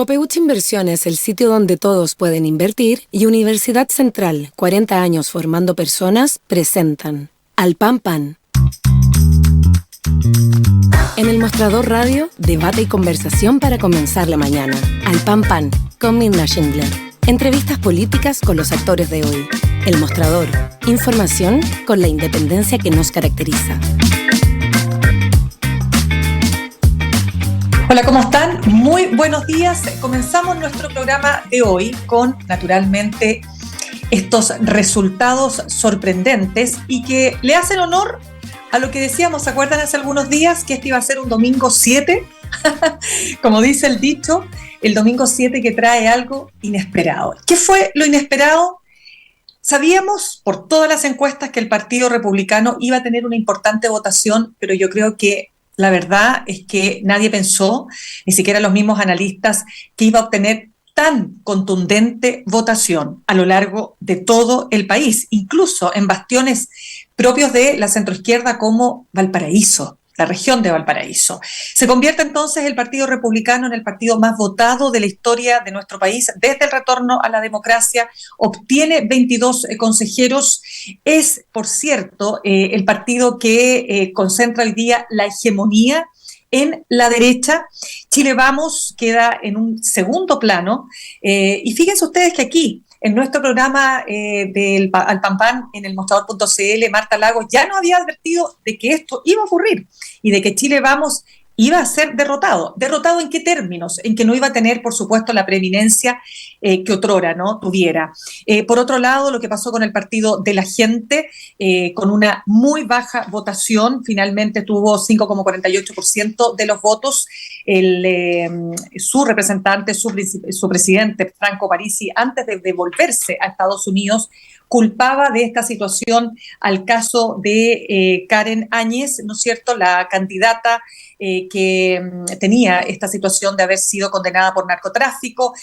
Copeuch Inversiones, el sitio donde todos pueden invertir, y Universidad Central, 40 años formando personas, presentan Al Pan Pan. En el Mostrador Radio, debate y conversación para comenzar la mañana. Al Pan Pan, con Mirna Schindler. Entrevistas políticas con los actores de hoy. El Mostrador, información con la independencia que nos caracteriza. Hola, ¿cómo están? Muy buenos días. Comenzamos nuestro programa de hoy con, naturalmente, estos resultados sorprendentes y que le hacen honor a lo que decíamos, ¿se acuerdan hace algunos días que este iba a ser un domingo 7? Como dice el dicho, el domingo 7 que trae algo inesperado. ¿Qué fue lo inesperado? Sabíamos por todas las encuestas que el Partido Republicano iba a tener una importante votación, pero yo creo que la verdad es que nadie pensó, ni siquiera los mismos analistas, que iba a obtener tan contundente votación a lo largo de todo el país, incluso en bastiones propios de la centroizquierda como Valparaíso, la región de Valparaíso. Se convierte entonces el Partido Republicano en el partido más votado de la historia de nuestro país desde el retorno a la democracia, obtiene 22 consejeros, es, por cierto, el partido que concentra hoy día la hegemonía en la derecha. Chile Vamos queda en un segundo plano, y fíjense ustedes que aquí, en nuestro programa del Al Pan Pan, en el mostrador.cl, Marta Lagos ya nos había advertido de que esto iba a ocurrir y de que Chile Vamos iba a ser derrotado. ¿Derrotado en qué términos? En que no iba a tener, por supuesto, la preeminencia que otrora, ¿no?, tuviera. Por otro lado, lo que pasó con el Partido de la Gente, con una muy baja votación, finalmente tuvo 5,48% de los votos. Su representante, su presidente, Franco Parisi, antes de devolverse a Estados Unidos, culpaba de esta situación al caso de Karen Áñez, ¿no es cierto?, la candidata que tenía esta situación de haber sido condenada por narcotráfico,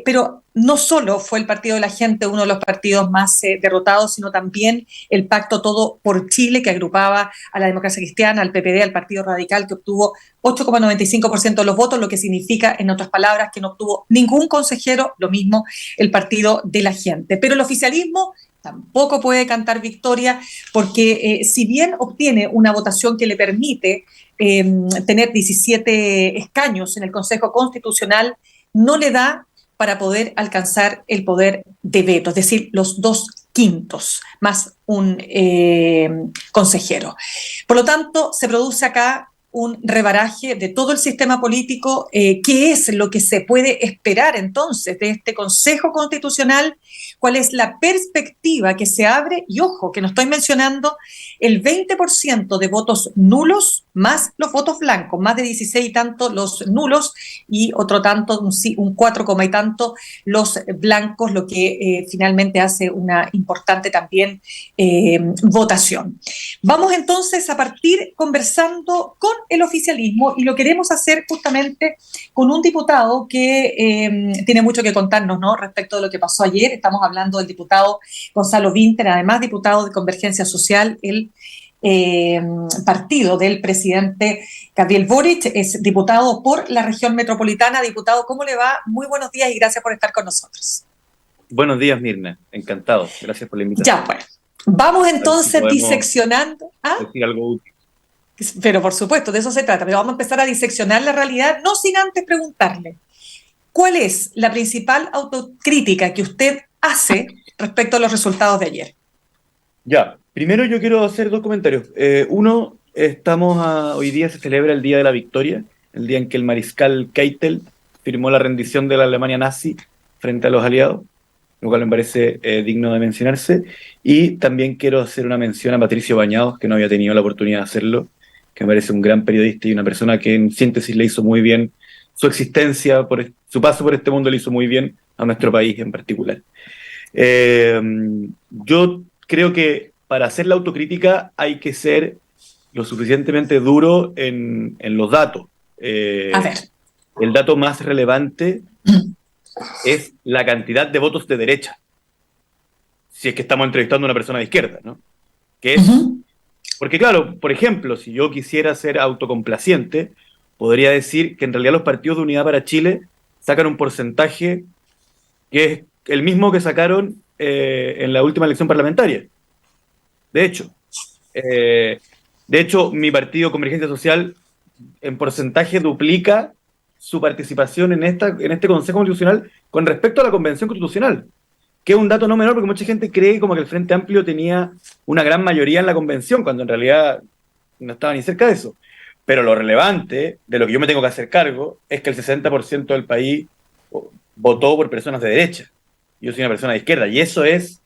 pero no solo fue el Partido de la Gente uno de los partidos más derrotados, sino también el Pacto Todo por Chile, que agrupaba a la Democracia Cristiana, al PPD, al Partido Radical, que obtuvo 8,95% de los votos, lo que significa, en otras palabras, que no obtuvo ningún consejero, lo mismo el Partido de la Gente. Pero el oficialismo tampoco puede cantar victoria porque si bien obtiene una votación que le permite tener 17 escaños en el Consejo Constitucional, no le da para poder alcanzar el poder de veto, es decir, los 2/5 más un consejero. Por lo tanto, se produce acá un rebaraje de todo el sistema político. ¿Qué es lo que se puede esperar entonces de este Consejo Constitucional? ¿Cuál es la perspectiva que se abre? Y ojo, que no estoy mencionando el 20% de votos nulos más los votos blancos, más de 16 y tanto los nulos y otro tanto, un 4, y tanto los blancos, lo que finalmente hace una importante también votación. Vamos entonces a partir conversando con el oficialismo y lo queremos hacer justamente con un diputado que tiene mucho que contarnos, ¿no?, respecto de lo que pasó ayer. Estamos hablando del diputado Gonzalo Vinter, además diputado de Convergencia Social, el partido del presidente Gabriel Boric, es diputado por la región metropolitana. Diputado, ¿cómo le va? Muy buenos días y gracias por estar con nosotros. Buenos días, Mirna. Encantado. Gracias por la invitación. Ya, pues. Vamos entonces diseccionando. Decir algo útil. Pero por supuesto, de eso se trata. Pero vamos a empezar a diseccionar la realidad, no sin antes preguntarle, ¿cuál es la principal autocrítica que usted hace respecto a los resultados de ayer? Ya, primero yo quiero hacer dos comentarios. Uno, hoy día se celebra el Día de la Victoria, el día en que el mariscal Keitel firmó la rendición de la Alemania nazi frente a los aliados, lo cual me parece digno de mencionarse. Y también quiero hacer una mención a Patricio Bañados, que no había tenido la oportunidad de hacerlo, que me parece un gran periodista y una persona que en síntesis le hizo muy bien su existencia, su paso por este mundo le hizo muy bien a nuestro país en particular. Yo creo que para hacer la autocrítica hay que ser lo suficientemente duro en los datos. A ver. El dato más relevante es la cantidad de votos de derecha, si es que estamos entrevistando a una persona de izquierda, ¿no? Que es, porque claro, por ejemplo, si yo quisiera ser autocomplaciente, podría decir que en realidad los partidos de Unidad para Chile sacan un porcentaje que es el mismo que sacaron en la última elección parlamentaria. De hecho, mi partido Convergencia Social en porcentaje duplica su participación en este Consejo Constitucional con respecto a la Convención Constitucional, que es un dato no menor porque mucha gente cree como que el Frente Amplio tenía una gran mayoría en la Convención, cuando en realidad no estaba ni cerca de eso. Pero lo relevante, de lo que yo me tengo que hacer cargo, es que el 60% del país votó por personas de derecha. Yo soy una persona de izquierda, y eso es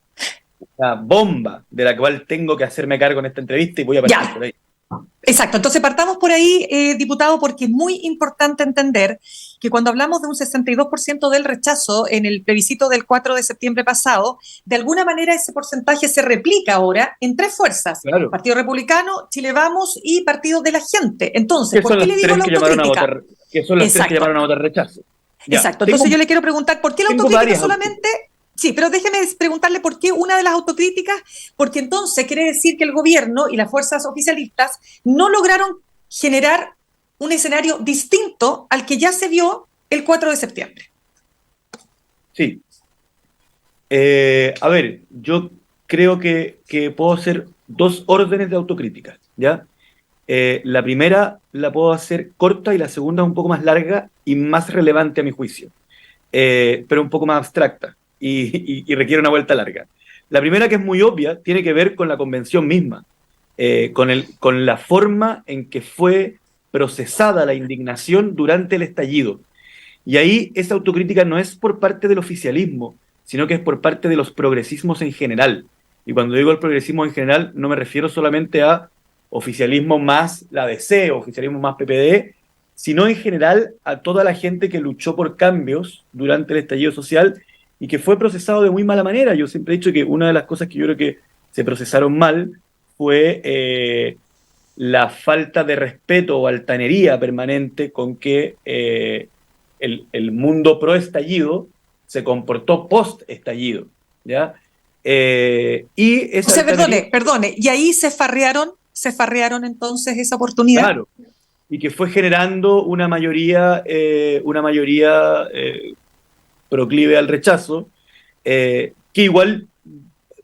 una bomba de la cual tengo que hacerme cargo en esta entrevista y voy a partir por ahí. Exacto, entonces partamos por ahí, diputado, porque es muy importante entender que cuando hablamos de un 62% del rechazo en el plebiscito del 4 de septiembre pasado, de alguna manera ese porcentaje se replica ahora en tres fuerzas: Claro. Partido Republicano, Chile Vamos y Partido de la Gente. Entonces, ¿por qué le digo la autocrítica? Que son los tres que llamaron a votar rechazo. Ya. Exacto, entonces yo le quiero preguntar, ¿por qué la autocrítica solamente? Sí, pero déjeme preguntarle por qué una de las autocríticas, porque entonces quiere decir que el gobierno y las fuerzas oficialistas no lograron generar un escenario distinto al que ya se vio el 4 de septiembre. Sí. A ver, yo creo que puedo hacer dos órdenes de autocrítica, ¿ya? La primera la puedo hacer corta y la segunda un poco más larga y más relevante a mi juicio, pero un poco más abstracta. Y requiere una vuelta larga. La primera, que es muy obvia, tiene que ver con la convención misma, con la forma en que fue procesada la indignación durante el estallido. Y ahí esa autocrítica no es por parte del oficialismo, sino que es por parte de los progresismos en general. Y cuando digo el progresismo en general, no me refiero solamente a oficialismo más la DC, o oficialismo más PPD, sino en general a toda la gente que luchó por cambios durante el estallido social y que fue procesado de muy mala manera. Yo siempre he dicho que una de las cosas que yo creo que se procesaron mal fue la falta de respeto o altanería permanente con que el mundo pro-estallido se comportó post-estallido, ¿ya? Y esa perdone, y ahí se farrearon entonces esa oportunidad. Claro, y que fue generando una mayoría proclive al rechazo, que igual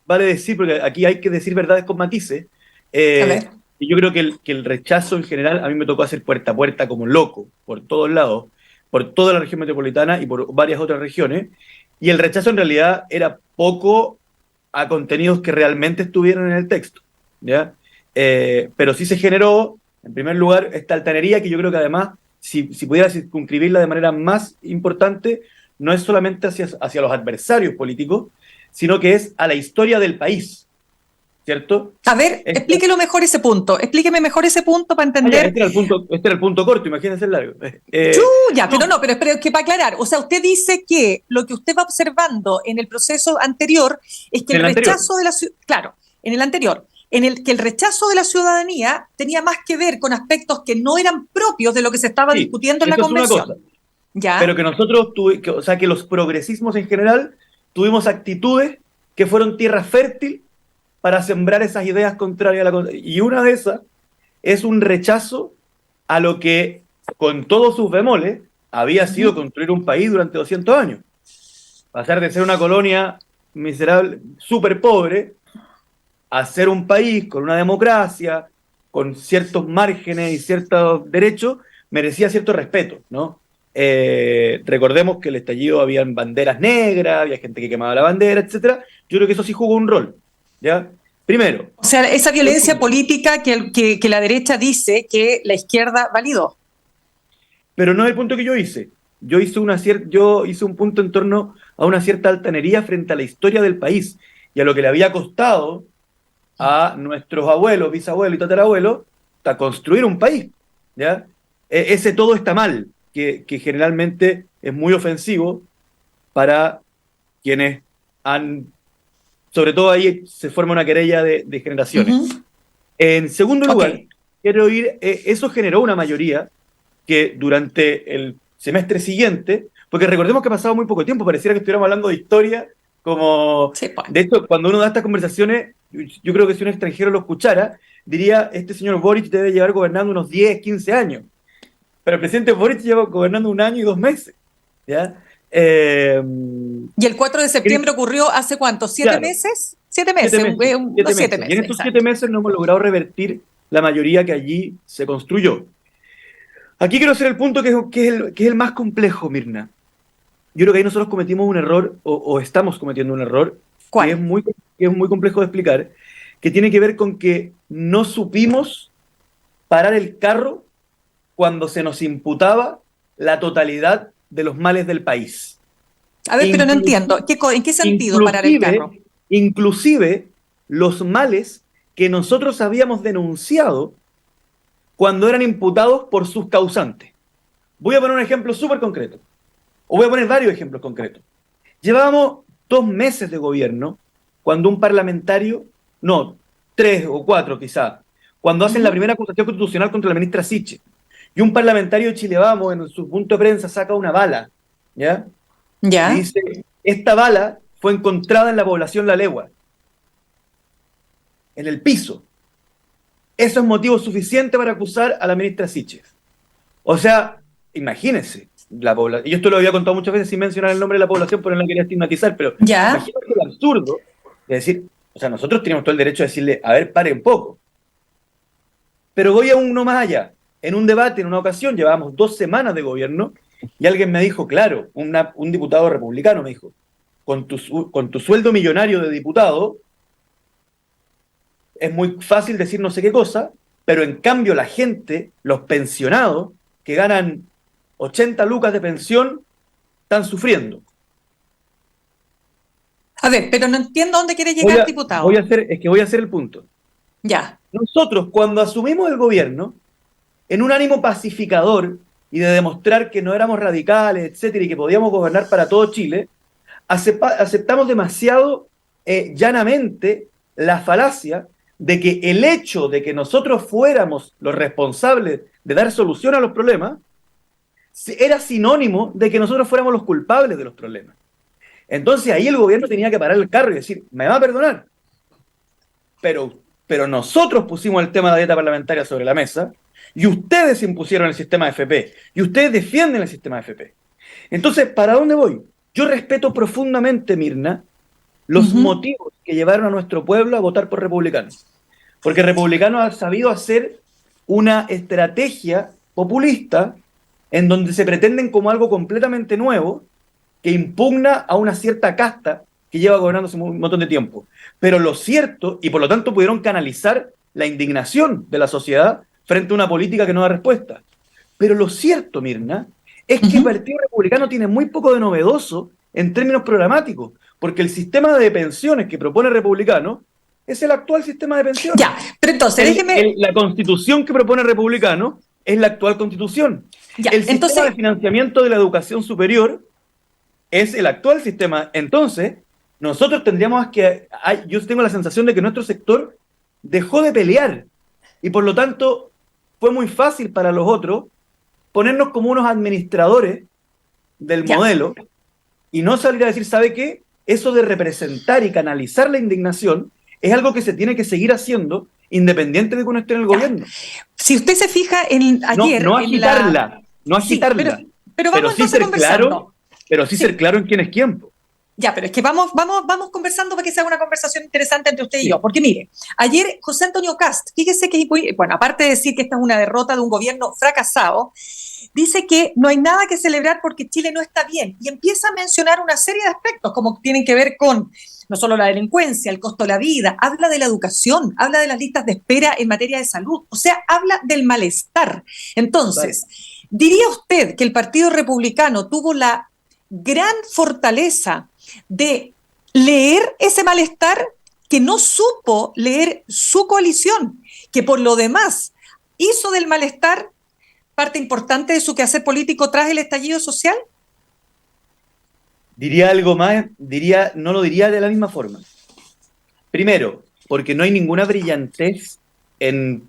vale decir, porque aquí hay que decir verdades con matices, y yo creo que el rechazo en general, a mí me tocó hacer puerta a puerta como loco, por todos lados, por toda la región metropolitana y por varias otras regiones, y el rechazo en realidad era poco a contenidos que realmente estuvieron en el texto, ¿ya? Pero sí se generó, en primer lugar, esta altanería que yo creo que además, si pudiera circunscribirla de manera más importante, no es solamente hacia los adversarios políticos, sino que es a la historia del país, ¿cierto? A ver, explíqueme mejor ese punto para entender. Este era el punto corto, imagínense el largo. Pero es que para aclarar, o sea, usted dice que lo que usted va observando en el proceso anterior es que el rechazo de la claro, en el anterior, en el que el rechazo de la ciudadanía tenía más que ver con aspectos que no eran propios de lo que se estaba discutiendo en la convención. Es una cosa. ¿Ya? Pero que nosotros, que los progresismos en general, tuvimos actitudes que fueron tierra fértil para sembrar esas ideas contrarias a la... Y una de esas es un rechazo a lo que, con todos sus bemoles, había sido construir un país durante 200 años. Pasar de ser una colonia miserable, súper pobre, a ser un país con una democracia, con ciertos márgenes y ciertos derechos, merecía cierto respeto, ¿no? Recordemos que el estallido habían banderas negras, había gente que quemaba la bandera, etcétera. Yo creo que eso sí jugó un rol, ¿ya? Primero. O sea, esa violencia política que la derecha dice que la izquierda validó. Pero no es el punto que yo hice. Yo hice un punto en torno a una cierta altanería frente a la historia del país y a lo que le había costado a nuestros abuelos, bisabuelos y tatarabuelos a construir un país, ¿ya? Ese todo está mal, que generalmente es muy ofensivo para quienes han... Sobre todo ahí se forma una querella de generaciones. Uh-huh. En segundo lugar, quiero eso generó una mayoría que durante el semestre siguiente, porque recordemos que ha pasado muy poco tiempo, pareciera que estuviéramos hablando de historia, como... Sí, pues. De hecho, cuando uno da estas conversaciones, yo creo que si un extranjero lo escuchara, diría, este señor Boric debe llevar gobernando unos 10, 15 años. Pero el presidente Boric lleva gobernando 1 año y 2 meses. ¿ya? Y el 4 de septiembre ocurrió hace ¿cuánto? ¿7 meses? 7 meses, 7 meses. Unos 7 meses. Y en estos 7 meses no hemos logrado revertir la mayoría que allí se construyó. Aquí quiero hacer el punto que es el más complejo, Mirna. Yo creo que ahí nosotros cometimos un error, o estamos cometiendo un error, ¿cuál? Que es muy complejo de explicar, que tiene que ver con que no supimos parar el carro cuando se nos imputaba la totalidad de los males del país. A ver, pero no entiendo. ¿En qué sentido parar el carro? Inclusive los males que nosotros habíamos denunciado cuando eran imputados por sus causantes. Voy a poner un ejemplo súper concreto. O voy a poner varios ejemplos concretos. Llevábamos 2 meses de gobierno cuando un parlamentario, no, 3 o 4 quizás, cuando hacen la primera acusación constitucional contra la ministra Siche, y un parlamentario de Chile Vamos en su punto de prensa saca una bala, ¿ya? ¿Ya? Y dice, esta bala fue encontrada en la población La Legua, en el piso. Eso es motivo suficiente para acusar a la ministra Siche. O sea, imagínense, y yo esto lo había contado muchas veces sin mencionar el nombre de la población, porque no la quería estigmatizar, pero ¿ya? Imagínense el absurdo de decir, o sea, nosotros tenemos todo el derecho de decirle, a ver, pare un poco. Pero voy a uno más allá. En un debate, en una ocasión, llevábamos 2 semanas de gobierno, y alguien me dijo, claro, un diputado republicano me dijo, con tu sueldo millonario de diputado, es muy fácil decir no sé qué cosa, pero en cambio la gente, los pensionados, que ganan 80 lucas de pensión, están sufriendo. A ver, pero no entiendo dónde quiere llegar el diputado. Voy a hacer el punto. Ya. Nosotros, cuando asumimos el gobierno, en un ánimo pacificador y de demostrar que no éramos radicales, etcétera, y que podíamos gobernar para todo Chile, aceptamos demasiado llanamente la falacia de que el hecho de que nosotros fuéramos los responsables de dar solución a los problemas era sinónimo de que nosotros fuéramos los culpables de los problemas. Entonces ahí el gobierno tenía que parar el carro y decir, me va a perdonar, pero nosotros pusimos el tema de la dieta parlamentaria sobre la mesa y ustedes impusieron el sistema de FP y ustedes defienden el sistema de FP. Entonces, ¿para dónde voy? Yo respeto profundamente, Mirna, los motivos que llevaron a nuestro pueblo a votar por Republicanos. Porque Republicanos ha sabido hacer una estrategia populista en donde se pretenden como algo completamente nuevo que impugna a una cierta casta que lleva gobernando hace un montón de tiempo. Pero lo cierto, y por lo tanto pudieron canalizar la indignación de la sociedad frente a una política que no da respuesta. Pero lo cierto, Mirna, es que el Partido Republicano tiene muy poco de novedoso en términos programáticos, porque el sistema de pensiones que propone Republicano es el actual sistema de pensiones. Ya, pero entonces déjeme... La constitución que propone Republicano es la actual constitución. Ya, el sistema de financiamiento de la educación superior es el actual sistema. Entonces, nosotros tendríamos que... yo tengo la sensación de que nuestro sector dejó de pelear y por lo tanto fue muy fácil para los otros ponernos como unos administradores del modelo y no salir a decir, ¿sabe qué? Eso de representar y canalizar la indignación es algo que se tiene que seguir haciendo independiente de que uno esté en el gobierno. Si usted se fija en ayer... No agitarla, no agitarla. Sí, pero sí ser claro, pero sí ser claro en quién es quién. Ya, pero es que vamos conversando para que sea una conversación interesante entre usted y yo. Porque mire, ayer José Antonio Kast, fíjese que, bueno, aparte de decir que esta es una derrota de un gobierno fracasado, dice que no hay nada que celebrar porque Chile no está bien. Y empieza a mencionar una serie de aspectos como tienen que ver con no solo la delincuencia, el costo de la vida, habla de la educación, habla de las listas de espera en materia de salud, o sea, habla del malestar. Entonces, ¿diría usted que el Partido Republicano tuvo la gran fortaleza de leer ese malestar que no supo leer su coalición, que por lo demás hizo del malestar parte importante de su quehacer político tras el estallido social? Diría algo más, no lo diría de la misma forma. Primero, porque no hay ninguna brillantez en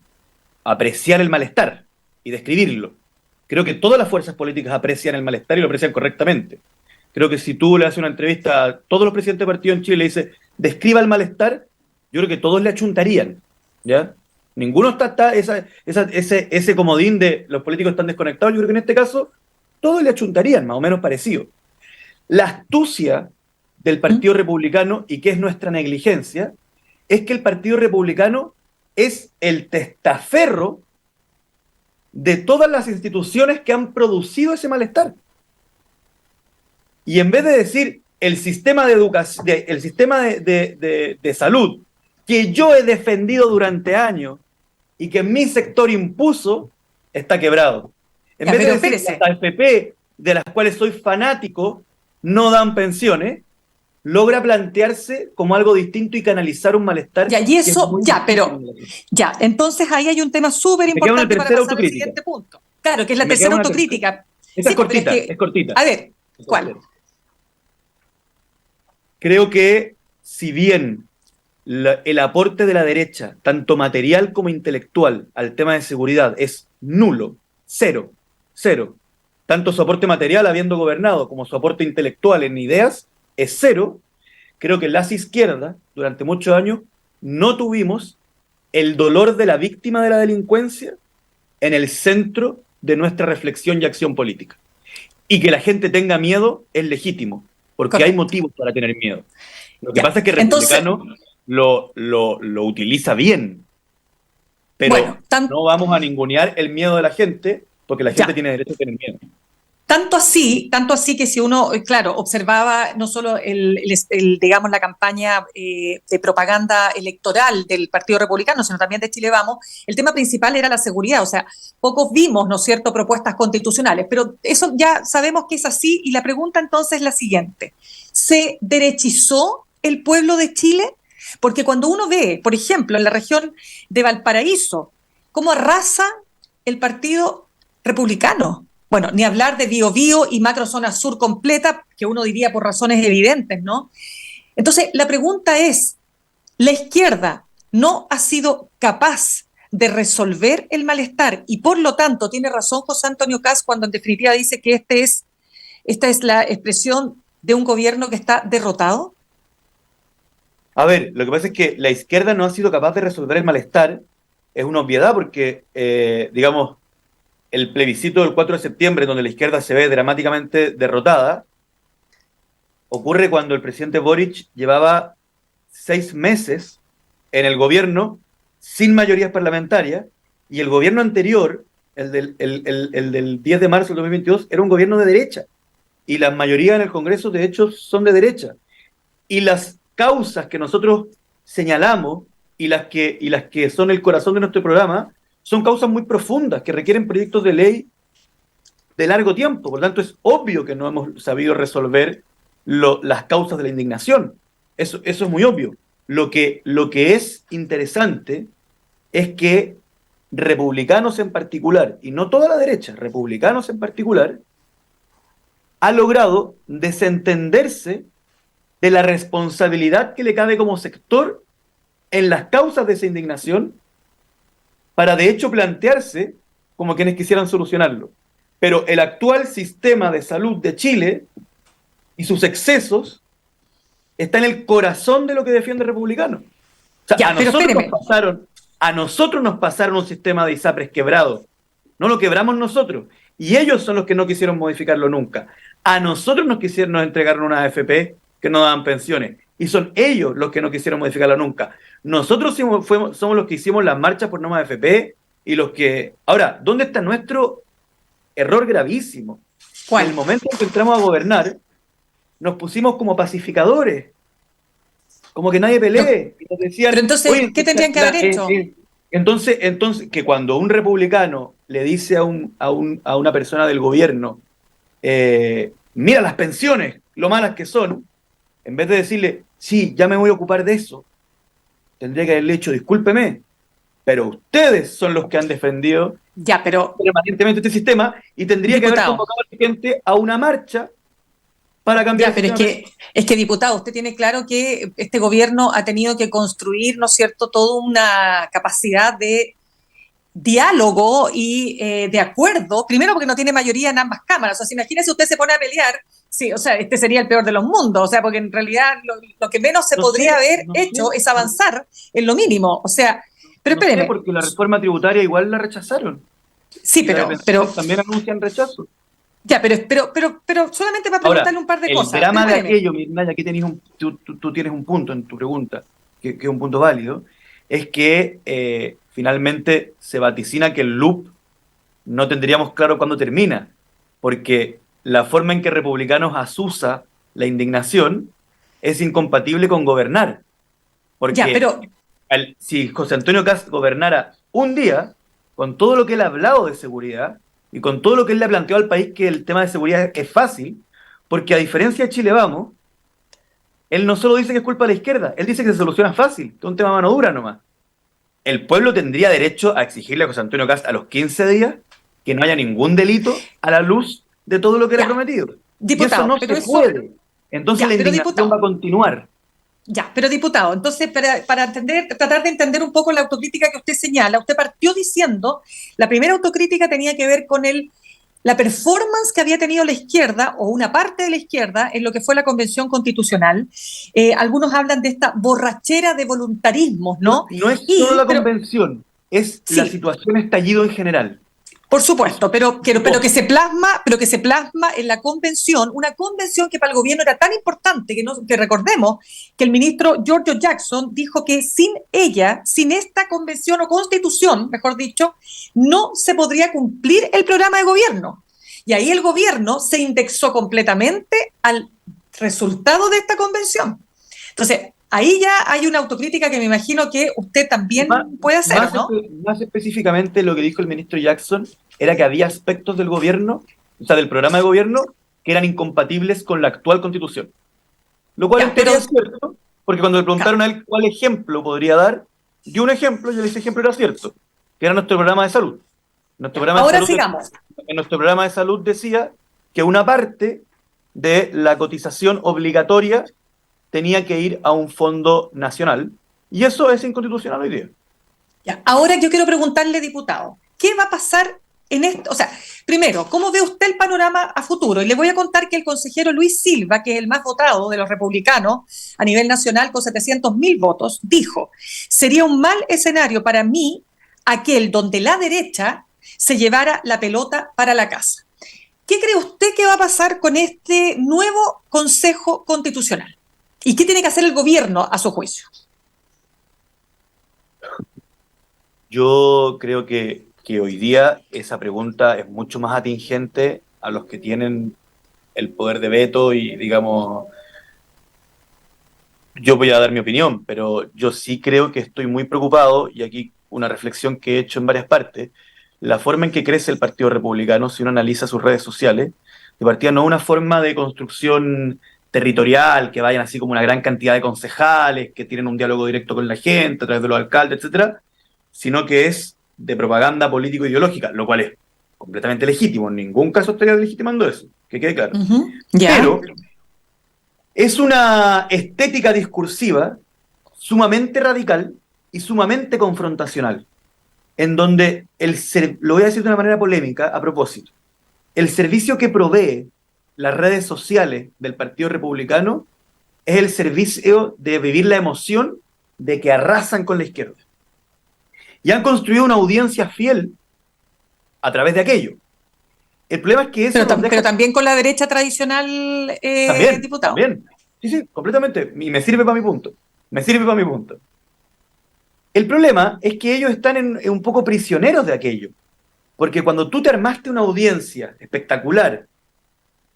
apreciar el malestar y describirlo. Creo que todas las fuerzas políticas aprecian el malestar y lo aprecian correctamente. Creo que si tú le haces una entrevista a todos los presidentes de partido en Chile y le dices, describa el malestar, yo creo que todos le achuntarían, ¿ya? Ninguno está ese comodín de los políticos están desconectados. Yo creo que en este caso todos le achuntarían, más o menos parecido. La astucia del Partido Republicano, y que es nuestra negligencia, es que el Partido Republicano es el testaferro de todas las instituciones que han producido ese malestar. Y en vez de decir el sistema de educación, el sistema de salud que yo he defendido durante años y que mi sector impuso, está quebrado. En vez de decir que las AFP, de las cuales soy fanático, no dan pensiones, logra plantearse como algo distinto y canalizar un malestar. Ya, y eso, ya, entonces ahí hay un tema súper importante para pasar al siguiente punto. Claro, que es la tercera autocrítica. Esa es cortita, es cortita. A ver, ¿cuál? Creo que si bien el aporte de la derecha, tanto material como intelectual, al tema de seguridad es nulo, cero, tanto su aporte material habiendo gobernado como su aporte intelectual en ideas es cero, creo que las izquierdas durante muchos años no tuvimos el dolor de la víctima de la delincuencia en el centro de nuestra reflexión y acción política. Y que la gente tenga miedo es legítimo, porque hay motivos para tener miedo. Lo que pasa es que el republicano lo utiliza bien, pero no vamos a ningunear el miedo de la gente, porque la gente tiene derecho a tener miedo. Tanto así que si uno, claro, observaba no solo digamos, la campaña de propaganda electoral del Partido Republicano, sino también de Chile Vamos, el tema principal era la seguridad. O sea, pocos vimos, ¿no es cierto?, propuestas constitucionales, pero eso ya sabemos que es así, y la pregunta entonces es la siguiente: ¿se derechizó el pueblo de Chile? Porque cuando uno ve, por ejemplo, en la región de Valparaíso, cómo arrasa el Partido Republicano. Bueno, ni hablar de Biobío y macrozona sur completa, que uno diría por razones evidentes, ¿no? Entonces, la pregunta es, ¿la izquierda no ha sido capaz de resolver el malestar? Y por lo tanto, tiene razón José Antonio Kast cuando en definitiva dice que esta es la expresión de un gobierno que está derrotado. A ver, lo que pasa es que la izquierda no ha sido capaz de resolver el malestar. Es una obviedad porque, digamos, el plebiscito del 4 de septiembre, donde la izquierda se ve dramáticamente derrotada, ocurre cuando el presidente Boric llevaba 6 meses en el gobierno sin mayorías parlamentarias, y el gobierno anterior, el del 10 de marzo del 2022, era un gobierno de derecha, y las mayorías en el Congreso, de hecho, son de derecha. Y las causas que nosotros señalamos, y las que son el corazón de nuestro programa, son causas muy profundas que requieren proyectos de ley de largo tiempo. Por lo tanto, es obvio que no hemos sabido resolver las causas de la indignación. Eso es muy obvio. Lo que es interesante es que republicanos en particular, y no toda la derecha, republicanos en particular, ha logrado desentenderse de la responsabilidad que le cabe como sector en las causas de esa indignación, para de hecho plantearse como quienes quisieran solucionarlo. Pero el actual sistema de salud de Chile y sus excesos está en el corazón de lo que defiende el republicano. O sea, a nosotros nos pasaron un sistema de ISAPRES quebrado. No lo quebramos nosotros. Y ellos son los que no quisieron modificarlo nunca. A nosotros nos entregaron una AFP que no daban pensiones. Y son ellos los que no quisieron modificarla nunca. Nosotros somos los que hicimos las marchas por no más AFP y los que... Ahora, ¿dónde está nuestro error gravísimo? ¿Cuál? En el momento en que entramos a gobernar, nos pusimos como pacificadores, como que nadie pelee. No. Pero entonces, ¿qué tendrían que haber hecho? Entonces, que cuando un republicano le dice a una persona del gobierno, mira las pensiones, lo malas que son, en vez de decirle, sí, ya me voy a ocupar de eso, tendría que haberle dicho, discúlpeme, pero ustedes son los que han defendido permanentemente este sistema, y tendría que haber convocado a la gente a una marcha para cambiar. Pero es que, diputado, usted tiene claro que este gobierno ha tenido que construir, ¿no es cierto?, toda una capacidad de diálogo y de acuerdo, primero porque no tiene mayoría en ambas cámaras. O sea, si imagínese usted se pone a pelear, sí, o sea, este sería el peor de los mundos, o sea, porque en realidad lo que menos se podría haber hecho es avanzar en lo mínimo, o sea, pero espéreme. Porque la reforma tributaria igual la rechazaron. Sí, pero también anuncian rechazo. Ya, pero solamente para Ahora, preguntarle un par de el cosas. drama Pero de espéreme. aquello, Mirna, y aquí tú tienes un punto en tu pregunta, que es un punto válido, es que finalmente se vaticina que el loop no tendríamos claro cuándo termina, porque la forma en que Republicanos asusa la indignación es incompatible con gobernar, Ya, porque pero si José Antonio Kast gobernara un día, con todo lo que él ha hablado de seguridad y con todo lo que él le ha planteado al país, que el tema de seguridad es fácil, porque a diferencia de Chile Vamos, él no solo dice que es culpa de la izquierda, él dice que se soluciona fácil, que es un tema mano dura nomás. El pueblo tendría derecho a exigirle a José Antonio Kast a los 15 días que no haya ningún delito a la luz de todo lo que era ya, prometido. Y eso diputado, no pero se eso, puede. Entonces la ya, pero indignación va a diputado. continuar. Ya, pero diputado, entonces para entender, tratar de entender un poco la autocrítica que usted señala, usted partió diciendo, la primera autocrítica tenía que ver con la performance que había tenido la izquierda o una parte de la izquierda en lo que fue la Convención Constitucional. Algunos hablan de esta borrachera de voluntarismos, No, ¿no? no es solo la Pero convención, es la sí, situación estallido en general. por Es supuesto, un pero poco. que se plasma en la convención, una convención que para el gobierno era tan importante que, no, que recordemos que el ministro Giorgio Jackson dijo que sin ella, sin esta convención o constitución, mejor dicho, no se podría cumplir el programa de gobierno. Y ahí el gobierno se indexó completamente al resultado de esta convención. Entonces, ahí ya hay una autocrítica que me imagino que usted Más, también puede hacer, ¿o no? más específicamente lo que dijo el ministro Jackson era que había aspectos del gobierno, o sea, del programa de gobierno, que eran incompatibles con la actual constitución. Lo cual Ya, en pero teoría es cierto, porque cuando le preguntaron claro, a él cuál ejemplo podría dar, dio un ejemplo y ese ejemplo era cierto, que era nuestro programa de salud. Nuestro ya. programa de Ahora salud, sigamos. en nuestro programa de salud decía que una parte de la cotización obligatoria tenía que ir a un fondo nacional, y eso es inconstitucional hoy día. Ya, ahora yo quiero preguntarle, diputado, ¿qué va a pasar en esto? O sea, primero, ¿cómo ve usted el panorama a futuro? Y le voy a contar que el consejero Luis Silva, que es el más votado de los republicanos a nivel nacional con 700.000 votos, dijo, sería un mal escenario para mí aquel donde la derecha se llevara la pelota para la casa. ¿Qué cree usted que va a pasar con este nuevo Consejo Constitucional? ¿Y qué tiene que hacer el gobierno a su juicio? Yo creo que hoy día esa pregunta es mucho más atingente a los que tienen el poder de veto y, digamos, yo voy a dar mi opinión, pero yo sí creo que estoy muy preocupado, y aquí una reflexión que he hecho en varias partes, la forma en que crece el Partido Republicano, si uno analiza sus redes sociales, de partida no es una forma de construcción territorial, que vayan así como una gran cantidad de concejales, que tienen un diálogo directo con la gente a través de los alcaldes, etcétera, sino que es de propaganda político-ideológica, lo cual es completamente legítimo, en ningún caso estaría legitimando eso, que quede claro. Ya. Pero es una estética discursiva sumamente radical y sumamente confrontacional, en donde lo voy a decir de una manera polémica a propósito, el servicio que provee las redes sociales del Partido Republicano es el servicio de vivir la emoción de que arrasan con la izquierda. Y han construido una audiencia fiel a través de aquello. El problema es que eso nos deja... Pero también con la derecha tradicional, También, diputado. también. Sí, sí, completamente. Y me sirve para mi punto. Me sirve para mi punto. El problema es que ellos están en un poco prisioneros de aquello. Porque cuando tú te armaste una audiencia espectacular,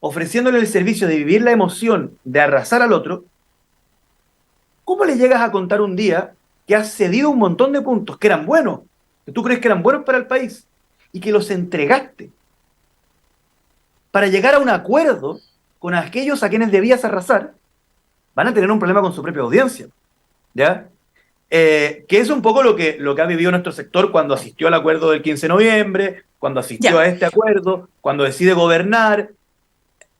ofreciéndole el servicio de vivir la emoción de arrasar al otro, ¿cómo le llegas a contar un día que has cedido un montón de puntos que eran buenos, que tú crees que eran buenos para el país, y que los entregaste para llegar a un acuerdo con aquellos a quienes debías arrasar? Van a tener un problema con su propia audiencia, ¿ya? Que es un poco lo que ha vivido nuestro sector cuando asistió al acuerdo del 15 de noviembre, cuando asistió Ya. a este acuerdo, cuando decide gobernar,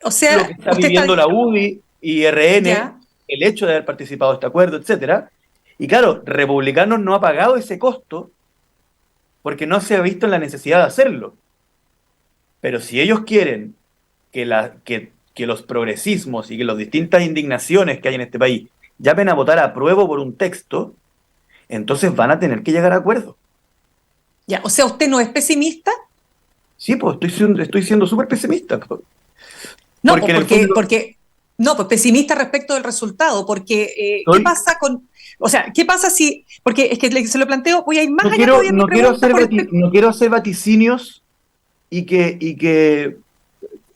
O lo que sea, está usted está. viviendo la UDI y RN, Ya. el hecho de haber participado de este acuerdo, etcétera. Y claro, Republicanos no ha pagado ese costo porque no se ha visto en la necesidad de hacerlo. Pero si ellos quieren que los progresismos y que las distintas indignaciones que hay en este país llamen a votar a prueba por un texto, entonces van a tener que llegar a acuerdos. Ya. O sea, usted no es pesimista. Sí, pues estoy siendo súper pesimista. Pues. No, Porque en el fondo no, pues pesimista respecto del resultado, porque ¿qué soy, pasa con, o sea, qué pasa si, porque es que se lo planteo, voy a ir más no allá quiero, todavía en mi no quiero pregunta hacer por este, no quiero hacer vaticinios y que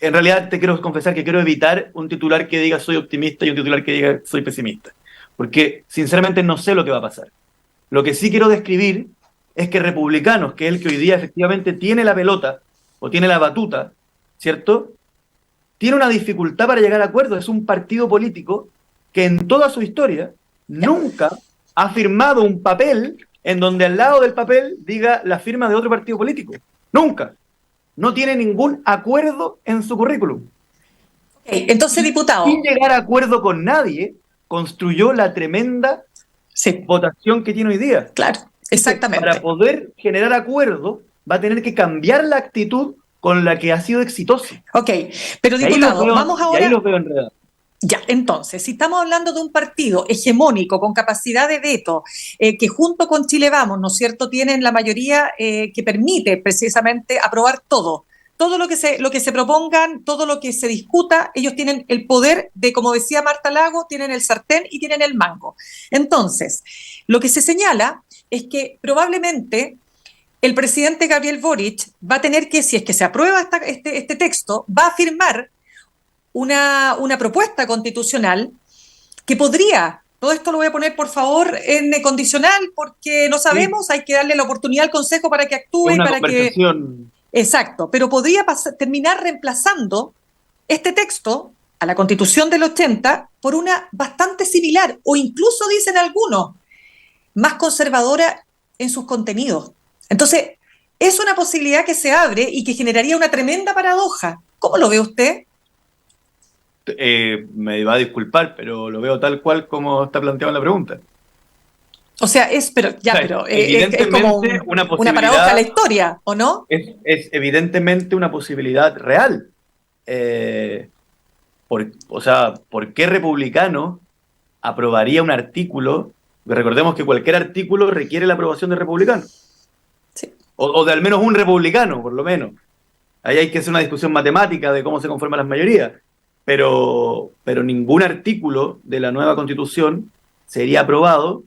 en realidad te quiero confesar que quiero evitar un titular que diga soy optimista y un titular que diga soy pesimista. Porque sinceramente no sé lo que va a pasar. Lo que sí quiero describir es que Republicanos, que es el que hoy día efectivamente tiene la pelota o tiene la batuta, ¿cierto? Tiene una dificultad para llegar a acuerdos. Es un partido político que en toda su historia ya, nunca ha firmado un papel en donde al lado del papel diga la firma de otro partido político. Nunca. No tiene ningún acuerdo en su currículum. ok, entonces Y sin diputado, llegar a acuerdo con nadie, construyó la tremenda sí, votación que tiene hoy día. claro, Entonces, para exactamente. poder generar acuerdo, va a tener que cambiar la actitud con la que ha sido exitoso. Ok, pero diputado, vamos Y ahí ahora. los veo enredados. Ya, entonces, si estamos hablando de un partido hegemónico con capacidad de veto, que junto con Chile Vamos, ¿no es cierto?, tienen la mayoría que permite precisamente aprobar todo. Todo lo que se propongan, todo lo que se discuta, ellos tienen el poder de, como decía Marta Lago, tienen el sartén y tienen el mango. Entonces, lo que se señala es que probablemente el presidente Gabriel Boric va a tener que, si es que se aprueba este texto, va a firmar una propuesta constitucional que podría, todo esto lo voy a poner por favor en condicional porque no Sí, sabemos, hay que darle la oportunidad al Consejo para que actúe es y una para que, conversación. exacto, pero podría terminar reemplazando este texto a la Constitución del 80 por una bastante similar o incluso dicen algunos, más conservadora en sus contenidos. Entonces, es una posibilidad que se abre y que generaría una tremenda paradoja. ¿Cómo lo ve usted? Me va a disculpar, pero lo veo tal cual como está planteado en la pregunta. O sea, O sea, es como evidentemente una una paradoja a la posibilidad, historia, ¿o no? es evidentemente una posibilidad real. Eh, o sea, ¿por qué republicano aprobaría un artículo? Recordemos que cualquier artículo requiere la aprobación de republicanos, Sí. o de al menos un republicano, por lo menos. Ahí hay que hacer una discusión matemática de cómo se conforman las mayorías, pero ningún artículo de la nueva constitución sería aprobado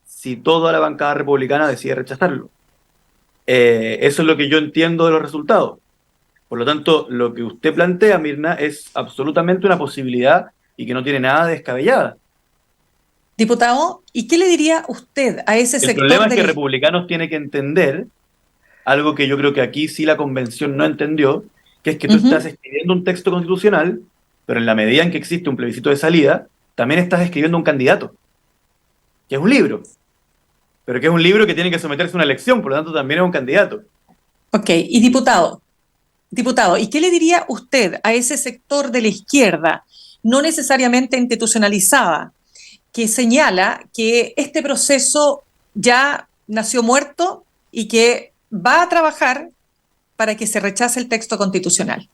si toda la bancada republicana decide rechazarlo. Eso es lo que yo entiendo de los resultados. Por lo tanto, lo que usted plantea, Mirna, es absolutamente una posibilidad y que no tiene nada de descabellada. Diputado, ¿y qué le diría usted a ese El sector problema es que del... republicanos tiene que entender algo que yo creo que aquí sí la convención no entendió, que es que tú estás Ujú. escribiendo un texto constitucional, pero en la medida en que existe un plebiscito de salida, también estás escribiendo un candidato, que es un libro, pero que es un libro que tiene que someterse a una elección, por lo tanto también es un candidato. Ok, y diputado, ¿y qué le diría usted a ese sector de la izquierda, no necesariamente institucionalizada, que señala que este proceso ya nació muerto y que va a trabajar para que se rechace el texto constitucional?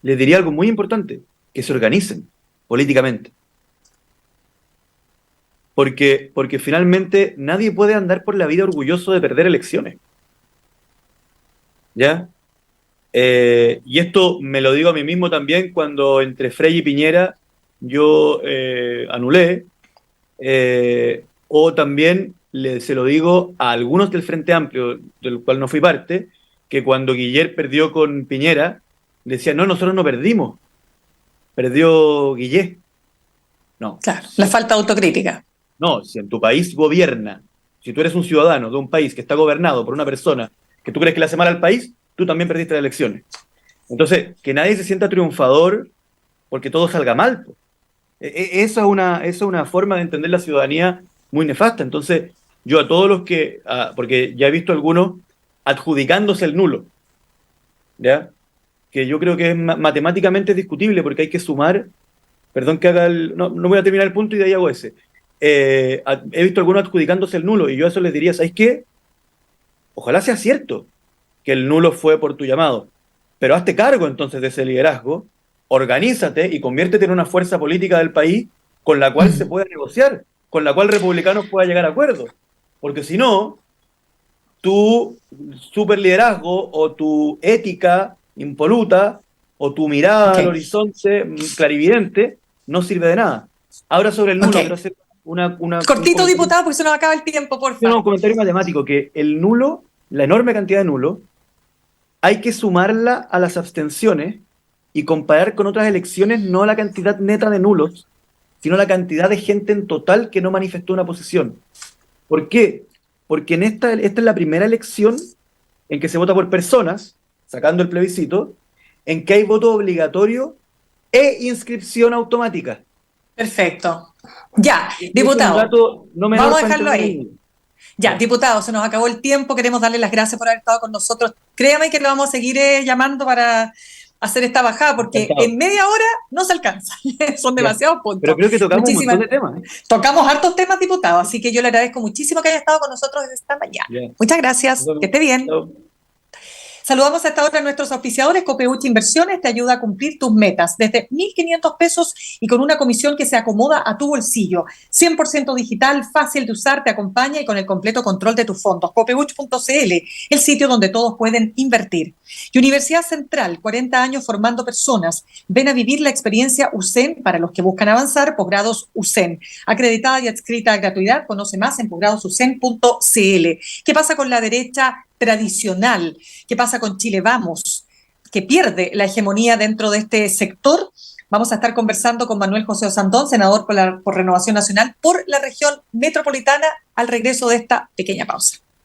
Les diría algo muy importante, que se organicen políticamente, porque finalmente nadie puede andar por la vida orgulloso de perder elecciones, ¿ya? Y esto me lo digo a mí mismo también cuando entre Frey y Piñera yo anulé, o también se lo digo a algunos del Frente Amplio, del cual no fui parte, que cuando Guillermo perdió con Piñera, decían, no, nosotros no perdimos, perdió Guillermo. No, Claro, la falta de autocrítica. no, si en tu país gobierna, si tú eres un ciudadano de un país que está gobernado por una persona que tú crees que le hace mal al país, tú también perdiste las elecciones. Entonces, que nadie se sienta triunfador porque todo salga mal. Esa es una forma de entender la ciudadanía muy nefasta. Entonces, yo a todos los que, porque ya he visto algunos adjudicándose el nulo, ¿ya? Que yo creo que es matemáticamente discutible porque hay que sumar, perdón que haga no, no voy a terminar el punto y de ahí hago ese. He visto algunos adjudicándose el nulo y yo a eso les diría, ¿sabes qué? Ojalá sea cierto que el nulo fue por tu llamado, pero hazte cargo entonces de ese liderazgo, organízate y conviértete en una fuerza política del país con la cual se pueda negociar, con la cual republicanos pueda llegar a acuerdos. Porque si no, tu superliderazgo o tu ética impoluta o tu mirada al horizonte clarividente no sirve de nada. Ahora sobre el nulo, quiero hacer cortito, diputado, porque se nos acaba el tiempo, por favor. Un comentario matemático, que el nulo, la enorme cantidad de nulo, hay que sumarla a las abstenciones y comparar con otras elecciones no la cantidad neta de nulos, sino la cantidad de gente en total que no manifestó una posición. ¿Por qué? Porque esta es la primera elección en que se vota por personas, sacando el plebiscito, en que hay voto obligatorio e inscripción automática. Perfecto. Ya, diputado, vamos a dejarlo ahí. Ya, diputado, se nos acabó el tiempo, queremos darle las gracias por haber estado con nosotros. Créame que lo vamos a seguir llamando para hacer esta bajada, porque en media hora no se alcanza, son demasiados puntos. Pero creo que tocamos un montón de temas. Tocamos hartos temas, diputado, así que yo le agradezco muchísimo que haya estado con nosotros esta mañana. Muchas gracias, que esté bien. Saludamos a esta hora a nuestros auspiciadores. Copeuch Inversiones te ayuda a cumplir tus metas desde 1.500 pesos y con una comisión que se acomoda a tu bolsillo. 100% digital, fácil de usar, te acompaña y con el completo control de tus fondos. Copeuch.cl, el sitio donde todos pueden invertir. Y Universidad Central, 40 años formando personas. Ven a vivir la experiencia USEN para los que buscan avanzar, posgrados USEN. Acreditada y adscrita a gratuidad, conoce más en posgradosusen.cl. ¿Qué pasa con la derecha tradicional? ¿Qué pasa con Chile Vamos, que pierde la hegemonía dentro de este sector? Vamos a estar conversando con Manuel José Osandón, senador por Renovación Nacional por la región metropolitana, al regreso de esta pequeña pausa.